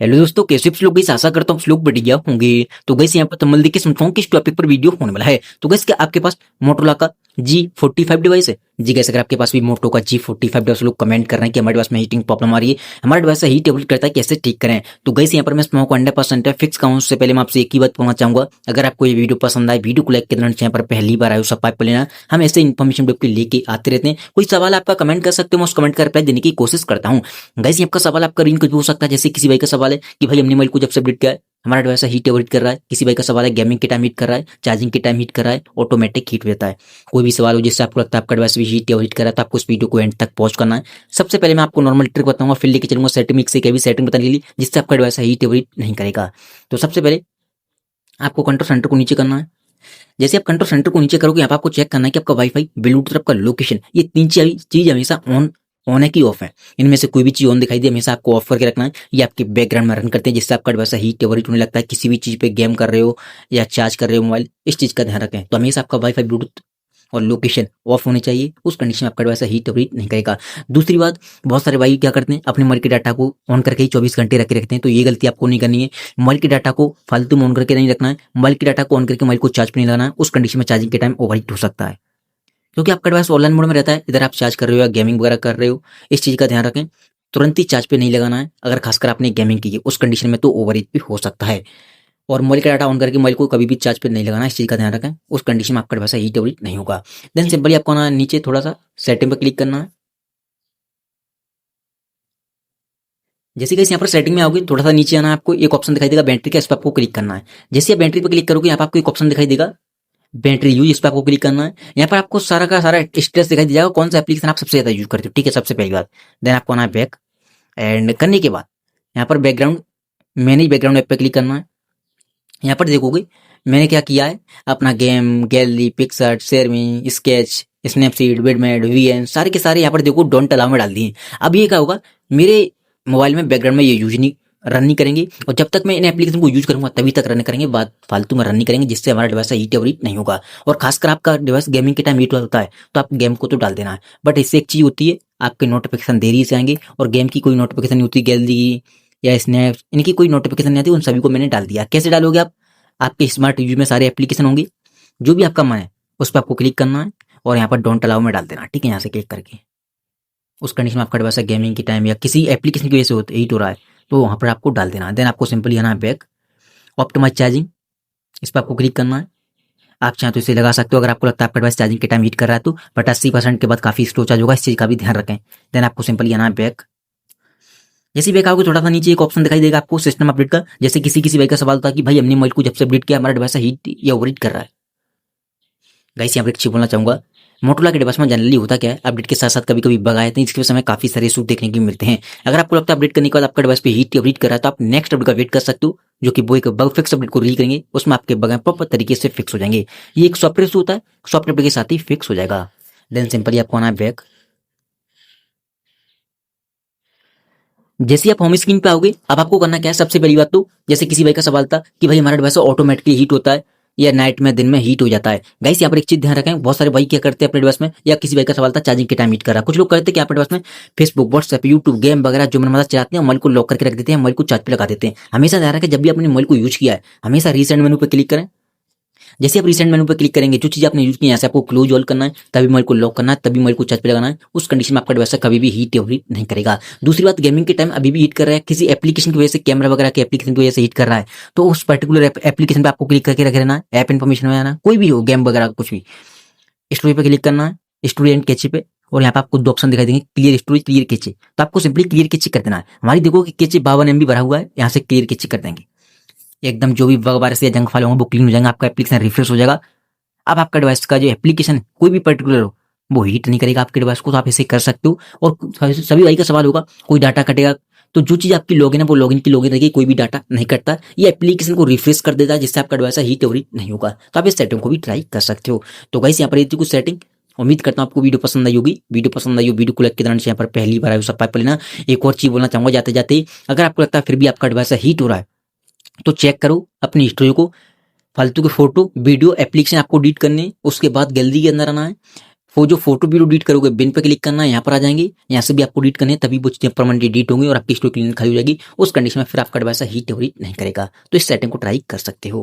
Hello दोस्तों, कैसे आप लोग? गाइस आशा करता हूँ आप लोग बढ़िया होंगे। तो गाइस यहाँ पर थंबनेल देख के समझता हूँ किस टॉपिक पर वीडियो होने वाला है। तो गाइस क्या आपके पास मोटोरोला का G45 डिवाइस है? जी गाइस, अगर आपके पास भी मोटो का G45 डिवाइस, लोग कमेंट कर रहे हैं कि हमारे डिवाइस में हीटिंग प्रॉब्लम आ रही है, हमारा डिवाइस हीट एवोल्यूट करता है, कैसे ठीक करें। तो गाइस यहाँ पर मैं स्मोक 100% फिक्स कहूँ उससे पहले मैं आपसे एक ही बात कहना चाहूंगा, अगर आपको ये वीडियो पसंद आए, वीडियो को लाइक कर देना। यहाँ पर पहली बार आए हो सब्सक्राइब कर लेना। हम ऐसे इन्फॉर्मेशन वीडियो लेके आते रहते हैं। कोई सवाल आपका कमेंट कर सकते हो, मैं उस कमेंट का रिप्लाई देने की कोशिश करता हूँ। गाइस आपका सवाल आपका रीन कुछ भी हो सकता है, जैसे किसी भाई का सवाल है कि भाई हमने मोबाइल को जब से अपडेट किया है हमारा डिवाइस हीट एवोल्यूट कर रहा है। किसी भाई का सवाल है गेमिंग के टाइम हीट कर रहा है, चार्जिंग के टाइम हीट कर रहा है, ऑटोमेटिक हीट रहता है। कोई भी सवाल हो जिससे आपको लगता है आपका डिवाइस भी हीट एवोल्यूट कर रहा है, तो आपको इस वीडियो को एंड तक पॉज करना है। सबसे पहले मैं आपको नॉर्मल ट्रिक बताऊंगा, फिर लेके चलूंगा सेटिंग से क्या भी सेटिंग बताने के लिए जिससे आपका डिवाइस हीट एवोल्यूट नहीं करेगा। तो सबसे पहले आपको कंट्रोल सेंटर को नीचे करना है। जैसे आप कंट्रोल सेंटर को नीचे करोगे, यहाँ पर आपको चेक करना है कि आपका वाईफाई, ब्लूटूथ, आपका लोकेशन, ये तीन चीज हमेशा ऑन है कि ऑफ है। इनमें से कोई भी चीज ऑन दिखाई दे हमेशा आपको ऑफ करके रखना है। ये आपके बैकग्राउंड में रन करते हैं जिससे आपका डिवाइस हीट एवोल्यूट होने लगता है। किसी भी चीज पे गेम कर रहे हो या चार्ज कर रहे हो मोबाइल, इस चीज का ध्यान रखें। तो हमेशा आपका वाईफाई, ब्लूटूथ और लोकेशन ऑफ होने चाहिए, उस कंडीशन में आपका डिवाइस हीट एवोल्यूट नहीं करेगा। दूसरी बात, बहुत सारे भाई क्या करते हैं अपने मोबाइल के डाटा को ऑन करके ही 24 घंटे रखे रखते हैं, तो ये गलती आपको नहीं करनी है। मोबाइल के डाटा को फालतू में ऑन करके नहीं रखना है। मोबाइल के डाटा को ऑन करके मोबाइल को चार्ज पे नहीं लगाना है, उस कंडीशन में चार्जिंग के टाइम ओवरहीट हो सकता है, क्योंकि आपका डिवाइस ऑनलाइन मोड में रहता है। इधर आप चार्ज कर रहे हो या गेमिंग वगैरह कर रहे हो, इस चीज का ध्यान रखें। तुरंत ही चार्ज पे नहीं लगाना है। अगर खासकर आपने गेमिंग की है उस कंडीशन में तो ओवरहीट भी हो सकता है। और मोबाइल का डाटा ऑन करके मोबाइल को कभी भी चार्ज पे नहीं लगाना, इस चीज का ध्यान रखें। उस कंडीशन में आपका डिवाइस हीट एवोल्यूट नहीं होगा। देन सिंपली आपको ना नीचे थोड़ा सा सेटिंग पे क्लिक करना है। जैसे कि यहाँ पर सेटिंग में आओगे, थोड़ा सा नीचे आना है, आपको एक ऑप्शन दिखाई देगा बैटरी का, इस पर आपको क्लिक करना है। जैसे आप बैटरी पर क्लिक करोगे, यहाँ पर आपको एक ऑप्शन दिखाई देगा बैटरी यूज, इस पर आपको क्लिक करना है। यहाँ पर आपको सारा का सारा स्टेटस दिखाई दे जाएगा, कौन सा एप्लीकेशन आप सबसे ज्यादा यूज करते हो। ठीक है, सबसे पहली बात। देन आपको आना है बैक, एंड करने के बाद यहाँ पर बैकग्राउंड, मैनेज बैकग्राउंड ऐप पे क्लिक करना है। यहाँ पर देखोगे मैंने क्या किया है, अपना game, gallery, PicsArt, ShareMe, Sketch, Snapseed, VidMate, VN, सारे के सारे यहाँ पर देखो डोंट अलाउ में डाल दिए। अब ये क्या होगा, मेरे मोबाइल में बैकग्राउंड में ये यूज नहीं रन नहीं करेंगे, और जब तक मैं इन एप्लीकेशन को यूज करूंगा तभी तक रन करेंगे, बाद फालतू में रन नहीं करेंगे, जिससे हमारा डिवाइस हीट एवोल्यूट नहीं होगा। और खासकर आपका डिवाइस गेमिंग के टाइम हीट होता है तो आप गेम को तो डाल देना है, बट इससे एक चीज होती है, आपके नोटिफिकेशन देरी से आएंगे, और गेम की कोई नोटिफिकेशन नहीं होती, गैलरी की या स्नैप, इनकी कोई नोटिफिकेशन नहीं आती। उन सभी को मैंने डाल दिया। कैसे डालोगे आप? आपके स्मार्ट टीवी में सारे एप्लीकेशन होंगे, जो भी आपका मन है उस पर आपको क्लिक करना है और यहाँ पर डोंट अलाउ में डाल देना। ठीक है, यहाँ से क्लिक करके उस कंडीशन में आपका डिवाइस गेमिंग की टाइम या किसी एप्लीकेशन की वजह से हीट हो रहा है तो वहाँ पर आपको डाल देना है। देन आपको सिंपली आना है बैक, ऑप्टिमाइज चार्जिंग, इस पर आपको क्लिक करना है। आप चाहें तो इसे लगा सकते हो अगर आपको लगता है आपका डिवाइस चार्जिंग के टाइम हीट कर रहा है तो, बट 80% के बाद काफी स्लो चार्ज होगा, इस चीज का भी ध्यान रखें। देन आपको सिंपली आना है बैक। जैसे बैक आओगे, थोड़ा सा नीचे एक ऑप्शन दिखाई देगा आपको सिस्टम अपडेट का। जैसे किसी भाई का सवाल था कि भाई हमने मोबाइल को जब से अपडेट किया हमारा डिवाइस हीट या ओवरहीट कर रहा है। गाइस यहाँ पर एक चीज बोलना चाहूंगा, मोटोरोला के डिवाइस में जनरली होता क्या है, अपडेट के साथ साथ कभी कभी बग आए थे, इसकी वजह से हमें काफी सारे इशू देखने को मिलते हैं। अगर आपको लगता है अपडेट करने के बाद आपका डिवाइस पे हीट अपडेट कर रहा है तो आप नेक्स्ट अपडेट का वेट कर सकते हो, जो कि वो एक बग फिक्स अपडेट को रिलीज करेंगे, उसमें आपके बग प्रॉपर तरीके से फिक्स हो जाएंगे। ये एक सॉफ्टवेयर इशू होता है, सॉफ्टवेयर अपडेट के साथ ही फिक्स हो जाएगा। देन सिंपली आपको आना है बैक। जैसे आप होम स्क्रीन पे आओगे, अब आपको करना क्या है, सबसे पहली बात तो जैसे किसी भाई का सवाल था कि भाई हमारा डिवाइस ऑटोमेटिकली हीट होता है या नाइट में, दिन में हीट हो जाता है। गाइस यहाँ पर एक चीज ध्यान रखें, बहुत सारे भाई क्या करते हैं अपने डिवाइस में, या किसी भाई का सवाल था चार्जिंग के टाइम हीट कर रहा है, कुछ लोग करते हैं कि अपने डिवाइस में फेसबुक, व्हाट्सएप, यूट्यूब, गेम वगैरह जो मन मजा चलाते हैं मोबाइल को लॉक करके रख देते हैं, मोबाइल को चार्ज पे लगा देते हैं। हमेशा ध्यान रखें, जब भी आपने मोबाइल को यूज किया है हमेशा रीसेंट मेनू पे क्लिक करें। जैसे आप रिसेंट मेनू पर क्लिक करेंगे, जो चीज आपने यूज की यहाँ से आपको क्लोज ऑल करना है, तभी मोबाइल को लॉक करना है, तभी मोबाइल को चार्ज पे लगाना है। उस कंडीशन में आपका डिवाइस कभी भी हीट एवोल्यूट नहीं करेगा। दूसरी बात, गेमिंग के टाइम अभी भी हीट कर रहा है, किसी एप्लीकेशन की वजह से, कैमरा वगैरह के एप्लीकेशन की वजह से हीट कर रहा है, तो उस पर्टिकुलर एप्लीकेशन पे आपको क्लिक करके रख रहना है। ऐप इन्फॉर्मेशन में आना, कोई भी हो, गेम वगैरह कुछ भी, स्टोरी पे क्लिक करना है, स्टोरी एंड कैचे पे, और यहाँ पे आपको दो ऑप्शन दिखाई देंगे, क्लियर स्टोरी, क्लियर कैचे। तो आपको सिंपली क्लियर कैचे कर देना है। हमारी देखो कि कैचे 52 MB भरा हुआ है, यहाँ से क्लियर कैचे कर देंगे, एकदम जो भी बग वायरस या जंक फाइल होंगे वो क्लीन हो जाएंगे, आपका एप्लीकेशन रिफ्रेश हो जाएगा। अब आपका डिवाइस का जो एप्लीकेशन कोई भी पर्टिकुलर हो वो हीट नहीं करेगा आपके डिवाइस को, तो आप ऐसे कर सकते हो। और सभी भाई का सवाल होगा कोई डाटा कटेगा, तो जो चीज आपकी लॉगिन है वो लॉगिन की लॉगिन रहेगी, कोई भी डाटा नहीं कटता। ये एप्लीकेशन को रिफ्रेश कर देता है जिससे आपका डिवाइस हीट एवोल्यूट नहीं होगा। तो आप इस सेटिंग को भी ट्राई कर सकते हो। तो गाइस यहाँ पर ये थी कुछ सेटिंग। उम्मीद करता हूँ आपको वीडियो पसंद आई होगी। वीडियो पसंद आई हो, वीडियो को लाइक के दौरान यहाँ पर पहली बार आए सब्सक्राइब कर लेना। एक और चीज बोलना चाहूंगा जाते जाते, अगर आपको लगता है फिर भी आपका डिवाइस हीट हो रहा है तो चेक करो अपनी हिस्ट्री को, फालतू के फोटो, वीडियो, एप्लीकेशन आपको डिलीट करने, उसके बाद गैलरी के अंदर आना है, वो जो फोटो वीडियो डिलीट करोगे बिन पे क्लिक करना है, यहाँ पर आ जाएंगे, यहाँ से भी आपको डिलीट करने हैं, तभी वो चीजें परमानेंटली डिलीट होंगी और आपकी स्टोरी क्लीन खाली हो जाएगी। उस कंडीशन में फिर आपका डिवाइस हीट नहीं करेगा। तो इस सेटिंग को ट्राई कर सकते हो।